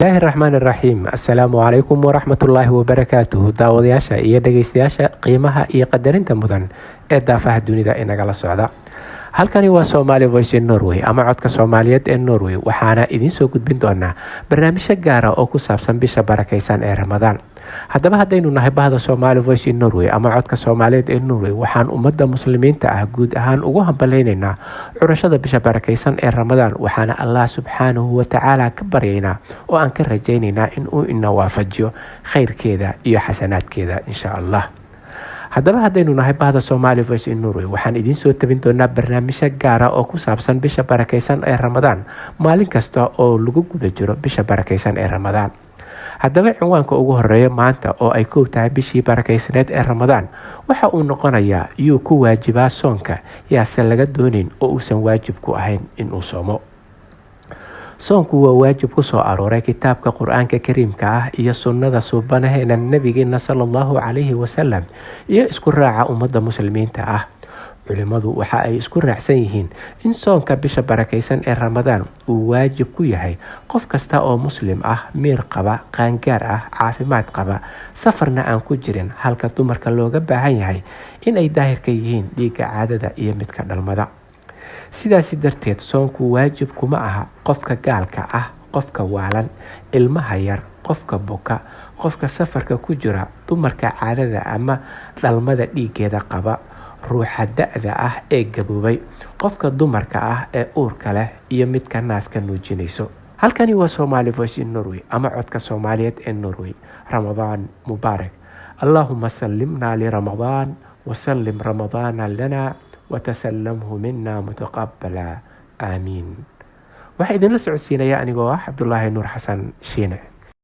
الله الرحمن الرحيم السلام عليكم ورحمة الله وبركاته داودياشا iyo dhageystayaasha qiimaha iyo qadarinta mudan ee daafaha dunida inagala socda halkani waa Somali Voice in Norway ama codka Soomaaliyeed ee Norway waxaana idin soo gudbin doonaa barnaamijyo gaar ah oo ku saabsan bisha barakeysan ee Ramadaan haddaba haddaynu nahay bahda Somali Voice in Norway ama codka Soomaaliyeed ee Norway waxaan ummadda muslimiinta ah guud ahaan ugu hambaleynaynaa curashada bisha barakeysan ee Ramadaan waxaana Allah subhanahu wa ta'ala ka baryaynaa oo aan ka rajaynaynaa in uu ina waafajiyo khayrkeeda iyo xasanaadkeeda insha Allah haddaba haddaynu nahay bahda Somali Voice in Norway waxaan idin soo tabin doonaa barnaamijyo gaar ah oo ku saabsan bisha barakeysan ee Ramadaan maalin kasta oo lagu guda jiro bisha barakeysan ee Ramadaan haddaba cinwaanka ugu horeeya maanta oo ay koob tahay bishii barakeysaneed ee Ramadaan waxa uu noqonayaa iyuu ku waajibaa soonka yaase laga doonin oo uusan waajib ku ahayn in uu soomo soonku waa waajib ku soo arooray kitaabka Qur'aanka Kariimka ah iyo sunnada suubanaheena nabigeena sallallahu alayhi wasallam iyo isku raaca ummadda muslimiinta ah culimadu waxa ay isku raacsan yihiin in soonka bisha barakeysan ee Ramadaan uu waajib ku yahay qof kasta oo muslim ah miir qaba qaangaar ah caafimaad qaba safarna aan ku jirin halka dumarka looga baahan yahay in ay daahirka yihiin dhiigga caadada iyo midka dhalmada sidaasi darteed soonku waajib kuma aha qofka gaalka ah qofka waalan ilmaha yar qofka buka qofka safarka ku jira dumarka caadada ama dhalmada dhiigeeda qaba ruuxa da'da ah ee gaboobay qofka dumarka ah ee uurka leh iyo midka naaska nuujinayso halkani waa Somali Voice in Norway ama codka Soomaaliyeed ee Norway Ramadaan mubaarak Allahumma sallimna li Ramadaan wa sallim Ramadana lana وتسلمه منا متقبلا آمين waxaa idinla socodsiinaya anigoo ah Cabdullaahi Nuur Xasan Shiine